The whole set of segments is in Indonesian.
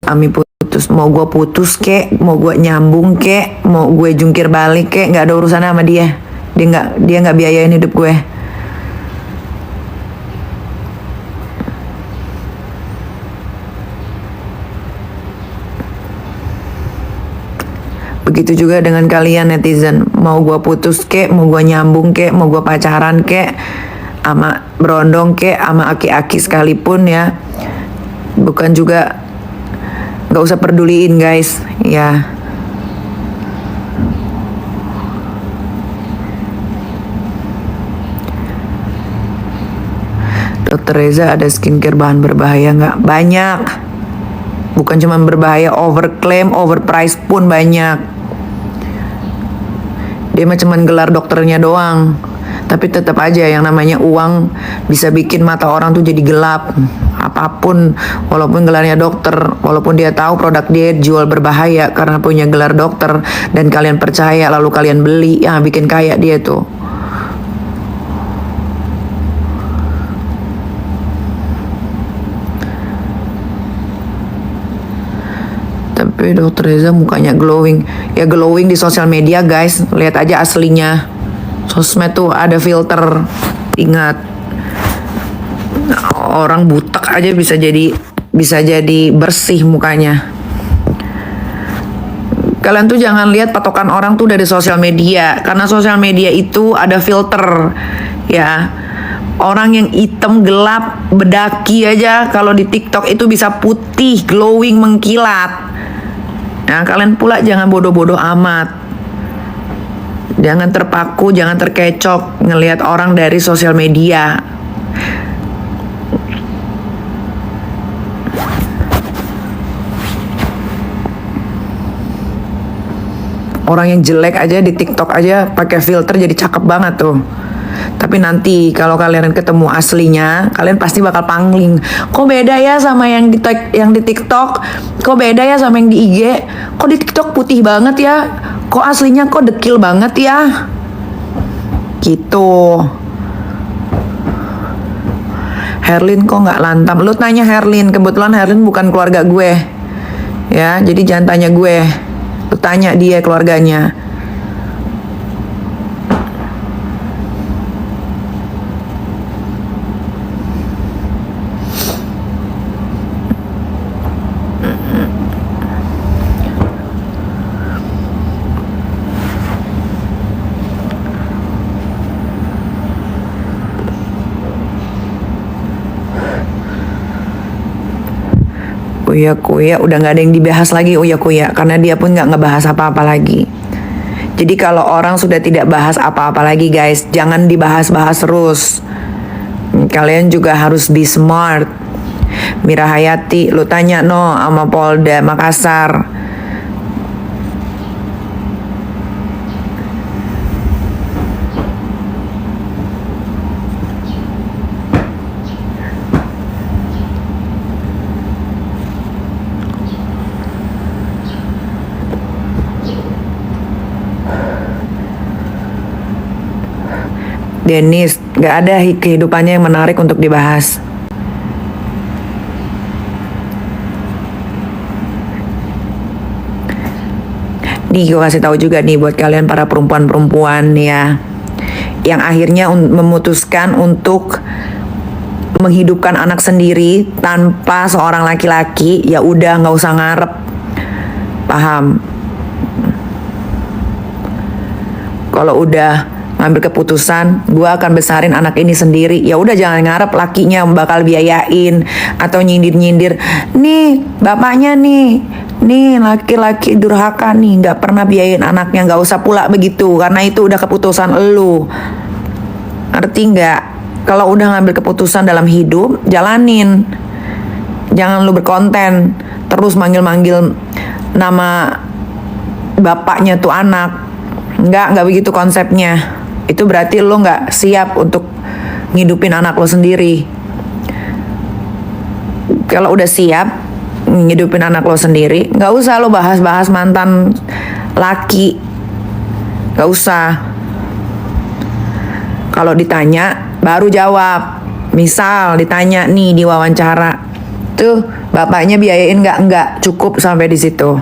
Ami putus, mau gue putus kek, mau gue nyambung kek, mau gue jungkir balik kek, nggak ada urusan sama dia. Dia nggak biayain hidup gue. Begitu juga dengan kalian netizen, mau gue putus kek, mau gue nyambung kek, mau gue pacaran kek, sama berondong kek, sama aki-aki sekalipun ya, bukan juga, nggak usah peduliin guys ya. Dokter Reza, ada skincare bahan berbahaya nggak? Banyak, bukan cuma berbahaya, overclaim, overprice pun banyak. Dia mah cuman gelar dokternya doang, tapi tetap aja yang namanya uang bisa bikin mata orang tuh jadi gelap. Apapun, walaupun gelarnya dokter, walaupun dia tahu produk dia jual berbahaya karena punya gelar dokter dan kalian percaya lalu kalian beli, ya bikin kaya dia tuh. Tapi dokter Reza mukanya glowing. Ya glowing di sosial media guys, lihat aja aslinya. Sosmed tuh ada filter. Ingat, orang butek aja bisa jadi bersih mukanya. Kalian tuh jangan lihat patokan orang tuh dari sosial media, karena sosial media itu ada filter ya. Orang yang hitam gelap bedaki aja kalau di TikTok itu bisa putih, glowing, mengkilat. Nah, kalian pula jangan bodoh-bodoh amat. Jangan terpaku, jangan terkecoh ngelihat orang dari sosial media. Orang yang jelek aja di TikTok aja pakai filter jadi cakep banget tuh. Tapi nanti kalau kalian ketemu aslinya, kalian pasti bakal pangling. Kok beda ya sama yang di TikTok? Kok beda ya sama yang di IG? Kok di TikTok putih banget ya? Kok aslinya kok dekil banget ya? Gitu. Herlin kok nggak lantam? Lu tanya Herlin, kebetulan Herlin bukan keluarga gue. Ya, jadi jangan tanya gue. Lu tanya dia keluarganya. Uya Kuya udah nggak ada yang dibahas lagi Uya Kuya, karena dia pun nggak ngebahas apa-apa lagi. Jadi kalau orang sudah tidak bahas apa-apa lagi guys, jangan dibahas-bahas terus. Kalian juga harus be smart. Mira Hayati, lu tanya no sama Polda Makassar. Dennis, gak ada kehidupannya yang menarik untuk dibahas. Nih gue kasih tahu juga nih buat kalian para perempuan-perempuan ya, yang akhirnya memutuskan untuk menghidupkan anak sendiri tanpa seorang laki-laki, ya udah nggak usah ngarep, paham? Kalau udah ngambil keputusan, gue akan besarin anak ini sendiri, ya udah jangan ngarep lakinya bakal biayain atau nyindir-nyindir. Nih bapaknya nih laki-laki durhaka nih, nggak pernah biayain anaknya. Nggak usah pula begitu, karena itu udah keputusan elu. Ngerti nggak? Kalau udah ngambil keputusan dalam hidup, jalanin. Jangan lu berkonten terus manggil-manggil nama bapaknya tuh anak. Nggak begitu konsepnya. Itu berarti lo nggak siap untuk ngidupin anak lo sendiri. Kalau udah siap ngidupin anak lo sendiri, nggak usah lo bahas-bahas mantan laki, nggak usah. Kalau ditanya baru jawab. Misal ditanya nih di wawancara, Tuh, bapaknya biayain nggak cukup sampai di situ.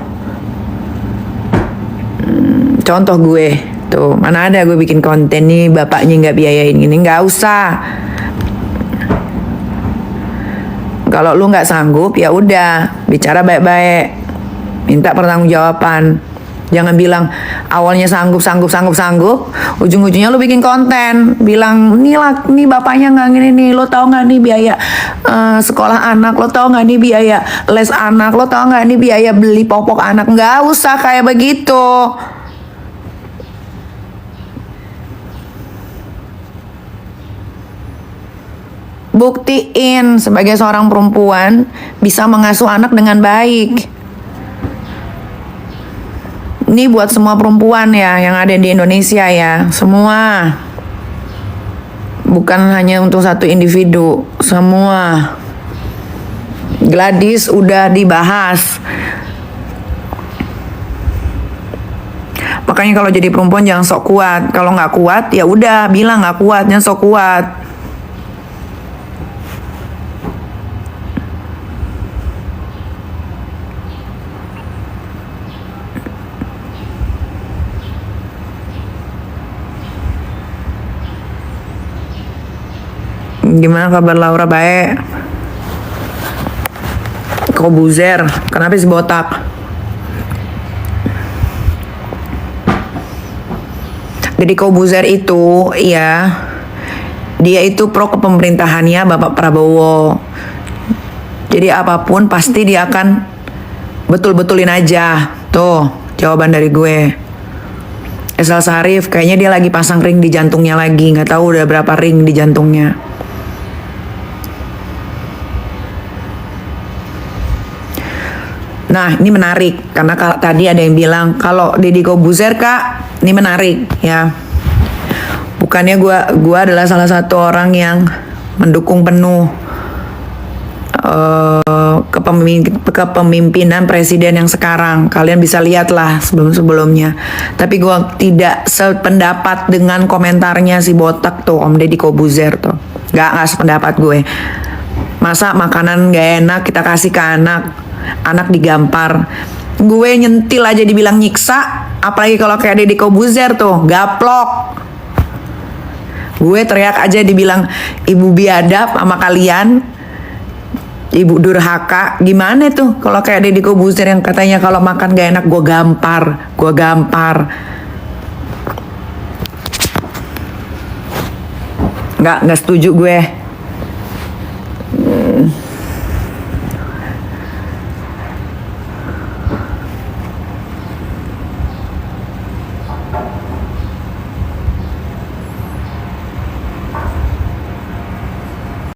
Contoh gue, tuh mana ada gue bikin konten nih bapaknya nggak biayain gini, nggak usah. Kalau lu nggak sanggup ya udah bicara baik-baik, minta pertanggungjawaban. Jangan bilang awalnya sanggup, ujung-ujungnya lu bikin konten, bilang nih bapaknya nggak gini nih, lo tau nggak nih biaya sekolah anak, lo tau nggak nih biaya les anak, lo tau nggak nih biaya beli popok anak, nggak usah kayak begitu. Buktiin sebagai seorang perempuan bisa mengasuh anak dengan baik. Ini buat semua perempuan ya yang ada di Indonesia ya, semua. Bukan hanya untuk satu individu, semua. Gladys udah dibahas. Makanya kalau jadi perempuan jangan sok kuat. Kalau nggak kuat ya udah bilang nggak kuat, jangan sok kuat. Gimana kabar Laura? Baik. Kobuzer, kenapa sih botak? Jadi Kobuzer itu ya, dia itu pro kepemerintahannya Bapak Prabowo. Jadi apapun pasti dia akan betul-betulin aja. Tuh jawaban dari gue. Esal Sarif kayaknya dia lagi pasang ring di jantungnya lagi, nggak tahu udah berapa ring di jantungnya. Nah ini menarik karena tadi ada yang bilang kalau Deddy Kobuzer Kak, ini menarik ya. Bukannya gua adalah salah satu orang yang mendukung penuh kepemimpinan presiden yang sekarang. Kalian bisa lihatlah sebelum-sebelumnya. Tapi gua tidak sependapat dengan komentarnya si botak tuh Om Deddy Kobuzer tuh. Gak sependapat gue. Masa makanan gak enak kita kasih ke anak digampar. Gue nyentil aja dibilang nyiksa, apalagi kalau kayak Deddy Kobuzer tuh gaplok. Gue teriak aja dibilang ibu biadab sama kalian, ibu durhaka. Gimana tuh kalau kayak Deddy Kobuzer yang katanya kalau makan gak enak gue gampar. Nggak setuju gue.